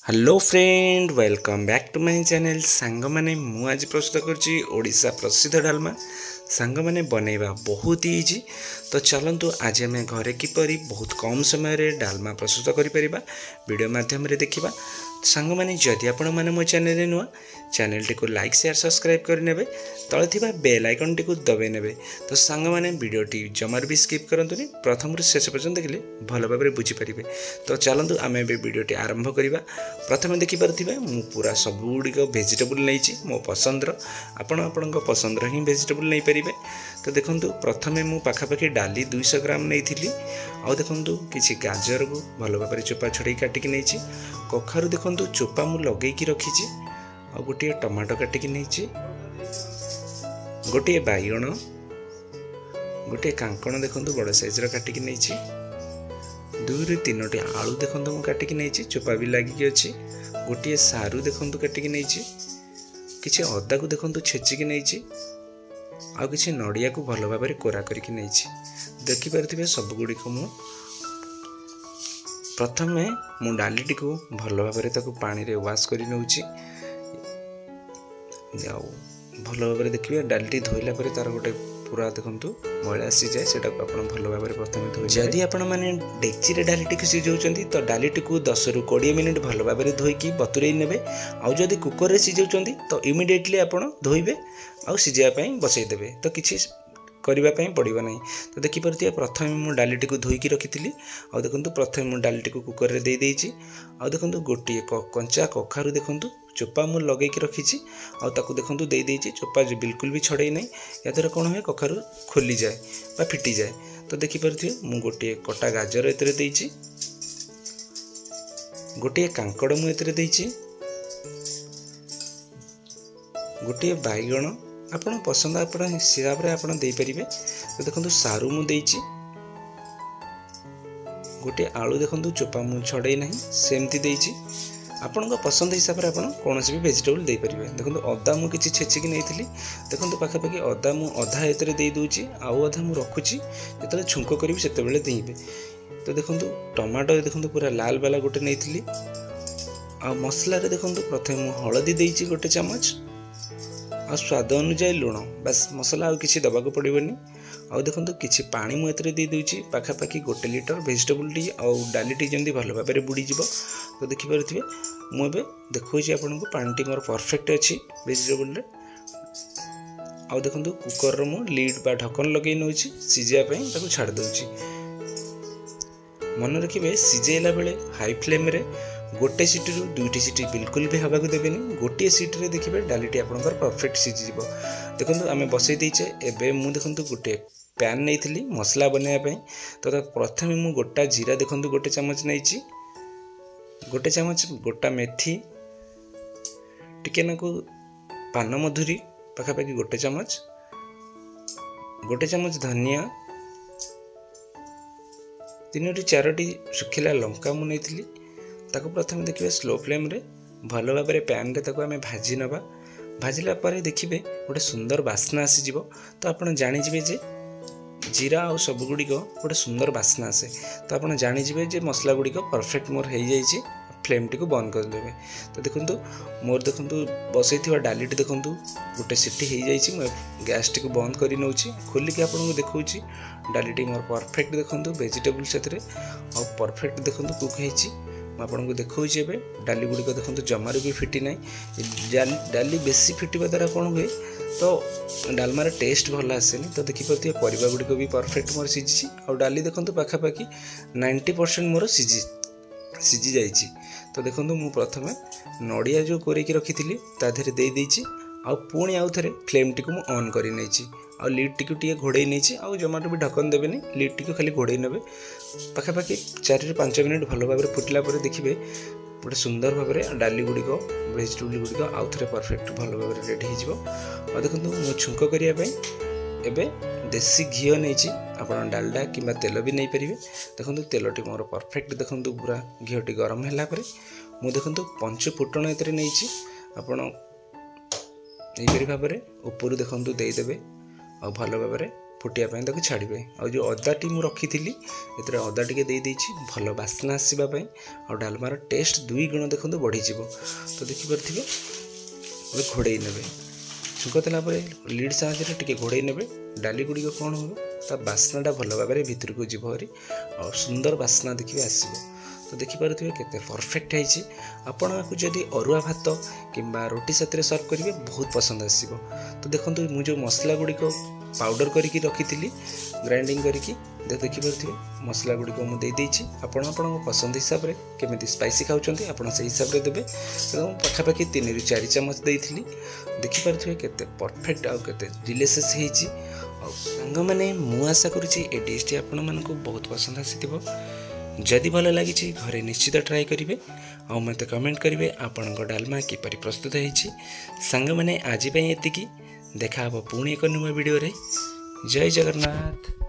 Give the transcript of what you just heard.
Hello friend welcome back to my channel song माने मु आज प्रस्तुत करछि ओडिशा प्रसिद्ध डालमा सांग माने बनैबा बहुत ही इजी। तो चलंतु आज आम घरे किपरि बहुत कम समय रे डालमा प्रस्तुत करि परिबा वीडियो माध्यम रे देखिबा। सांग माने जदि आपण माने मो चैनल रे नुआ चैनल टी को लाइक शेयर सब्सक्राइब कर नेबे तळे थिबा बेल आइकन टी को दबे नेबे। तो सांग माने वीडियो टी जमार भी स्किप करंतुनी प्रथम रु शेष पर्यंत देखले भलो भाबरे बुझी परिबे। तो चलंतु आमे बे वीडियो टी आरंभ करिबा। प्रथम देखि पारथिबे मु पूरा सब गुडी को वेजिटेबल नैछि मो पसंदर आपण पसंदर ही वेजिटेबल नै परिबे। तो देखंतु प्रथमे मु पाखा पाखी डाली 200 ग्राम नैथिली आ देखंतु किछि गाजर को भलो भाबरे चोपा छडै काटिकी नैछि कखारु देखंतु चोपा मु लगै की रखिछि आ गोटे टमाटो काटिकी नैछि गोटे बाइगण गोटे कांकण देखंतु बड़ साइज रा काटिकी नैछि 2-3टी आलू देखंतु मु काटिकी नैछि चोपा भी लागिकी अछि गोटे सारू देखंतु काटिकी नैछि किछि अदा को देखंतु छेचिकी नैछि आ किछि नडिया को भलो भाबरे कोरा करिकी नैछि। देखि परथिबे सब गुडी को मु प्रथमे मु डाली टी को भलो भाबरे ताको पानी रे वाश करि नउछि जाऊ भलो भाबरे देखिबे डाली धोइला परे तार गोटे पूरा देखंतु मैला आसी जाए सेटा को आपण भलो भाबरे प्रथमे धोइ। जदि आपण माने डेक्ची रे डाली टी को सिजौचंती तो डाली टी को 10 रु 20 मिनिट भलो भाबरे धोइ की बतुरई नेबे। आ जदि कुकर रे सिजौचंती तो इमिडिएटली आपण धोइबे आ सिजिया पई बसै देबे तो किछि करिबा पई पड़िबो नै। तो देखि परतिया प्रथमे मु डाली टी को धोइ की रखिथिली आ देखंतु प्रथमे मु डाली टी को कुकर रे देई देइछि आ देखंतु गोटी कंचा कखारु देखंतु चोपा मु लगे की रखिछि आ ताकू देखंतु देई देइछि चोपा जो बिल्कुल भी छड़े नै यादर कोन होय कखारु खोली जाए बा फिटी जाए। तो देखि परथिए मु गोटी कटा गाजर एतरे देइछि गोटी कांकड़ मु एतरे देइछि गोटी बाइगण आपण पसंद आपण हिसाब रे आपण देई परिबे। तो देखंतु सारू मु देइछि गोटे आलू देखंतु चोपा मु छड़े नै सेमति देइछि आपण पसंद हिसाब से आपण कौन भी वेजिटेबल दे पारे। देखो अदा मु किछि छेचिकी नैथिली देखो पाखापाखि अदा मु अधा एतरे दे दूची आउ अधा मु रखुची जेतले छुंको करिवि सेते बेले देइबे। तो देखो टमाटो देखो पूरा लाल वाला गोटे नैथिली आ मसला रे देखो प्रथम मु हळदी देइची गोटे चमच आ स्वाद अनुसार लुण बस मसला आ किछि दबाको पड़िबनी। आ देखो किछि पानी मु एतरे दे दूची पाखापाखि 1 लिटर वेजिटेबल टी आ डाली टी जेंती भलो भाबरे बुडी जिवो। तो देखि परथिबे मु एबे देखौछि आपनको पानी टी मोर परफेक्ट अछि वेजिटेबल रे। आ देखंतु कुकर रो मु लीड बा ढक्कन लगै नउछि सिजिया पई ताको छाड़ दउछि। मन रखिबे सिजेला बेले हाई फ्लेम रे गोटे सीटी रु 2टी सीटी बिल्कुल भी हवा को देबेनी गोटे सीटी रे देखिबे डाली टी आपनकर परफेक्ट सिजि जिवो। देखंतु आमे बसै दैछे एबे मु देखंतु गोटे पैन नैथिली मसला बनाया पई। तो प्रथमे मु गोटा जीरा देखंतु गोटे चमच नैछि गोटे चमच गोटा मेथी टिके नाकु पान मधुरी पाखापाखि गोटे चमच धनिया 3-4टी सुखिला लंका मु नैथिली ताको प्रथमे देखिबे स्लो फ्लेम रे भलो भाबरे पैन रे ताको आमे भाजी नबा। भाजिला परे देखिबे गोटे सुंदर बास्ना आसी जिवो। तो आपण जानि जिवे जे जीरा आ सब गुडी को गोटे सुंदर बास्ना आसे तो आपण जानि जिवे जे मसला गुडी को परफेक्ट मोर हेइ जाइछि। फ्लेम टी को बंद कर देबे। तो देखंतु मोर देखंतु बसैथिवा डाली टी देखंतु गोटे सीटी हेइ जाइछि म गैस टी को बंद करि नउछि खोली के आपन को देखौछि डाली टी मोर परफेक्ट देखंतु वेजिटेबल सेतरे आ परफेक्ट देखंतु कुक हेइछि। म आपन को देखौछि एबे डाली गुडी को देखंतु जमारु भी फिटी नै डाली बेसी फिटिबा द्वारा कोन होय तो डालमार टेस्ट भल आसेनी। तो देखि परथि परिबा गुडी को भी परफेक्ट मोर सिजिछि आ डाली देखंतु पाखापाखि 90% मोर सिजी जाइछि। तो देखंतु मु प्रथमे नडिया जो कोरे की रखिथिली ता धरे देई देइछि आ पुणी आउ थरे फ्लेम टी को मु ऑन करि नैछि आ लीड टी को टिके घोड़ै नैछि आ जमाटो भी ढक्कन देबेनी लीड टी को खाली घोड़ै नेबे पाखापाखि 4-5 मिनिट भलो भाबरे फुटिला परे देखिबे गोटे सुंदर भाबरे डाली गुडी को वेजिटेबल गुडी को आउ थरे परफेक्ट भलो भाबरे रेडी हे जिवो। आ देखंतु मु छुंको करिया पई एबे देसी घियो नैछि आपण डालडा किबा तेल भी नै परिबे। देखंतु तेलटी मोर परफेक्ट देखंतु पूरा घियोटी गरम हैला परे मु देखंतु 5 फुटण एतरे नैछि आपण एई परि भाबरे ऊपर देखंतु देई देबे आ भलो भाबरे फुटिया ताको छाड़े और जो अदाटी मुझे रखी अदा टे दे भल बास्ना आसवाई और डालमार टेस्ट 2 गुण देखो बढ़ीज। तो देखिपे घोड़े ने छुंक देला लिड साहाଯ୍य टे घोड़े ने डाली गुड़िक कौन हो बास्नाटा भल भाव में भितर को जीव हरी और सुंदर बास्ना देखिए आसो। तो देखिपे केते परफेक्ट है। आपण जदि अरुआ भात कि रोटी साथ सर्व करेंगे बहुत पसंद आसो। तो देखो मुझे मसला गुड़िक पाउडर करके रखी ग्राइंडिंग करके देखिपे मसला गुड़िक मुझे आपण पसंद हिसाब से केमी स्पाइसी खाऊँ आप हिसाब से देवे। पाखापाखि 3 ରୁ 4 चामच देती देखिपे केते परफेक्ट आउ केते डिलिशियस होती। सांग मैंने मु आशा करुँची ए डिशटी आपण मानक बहुत पसंद आसी। जदि भल लगी घरे निश्चित ट्राए करेंगे और मत कमेंट करेंगे आपण डालमा किपरि प्रस्तुत होती। सांग मैंने आज एति देखा पुणी एक नुआ वीडियो रे। जय जगन्नाथ।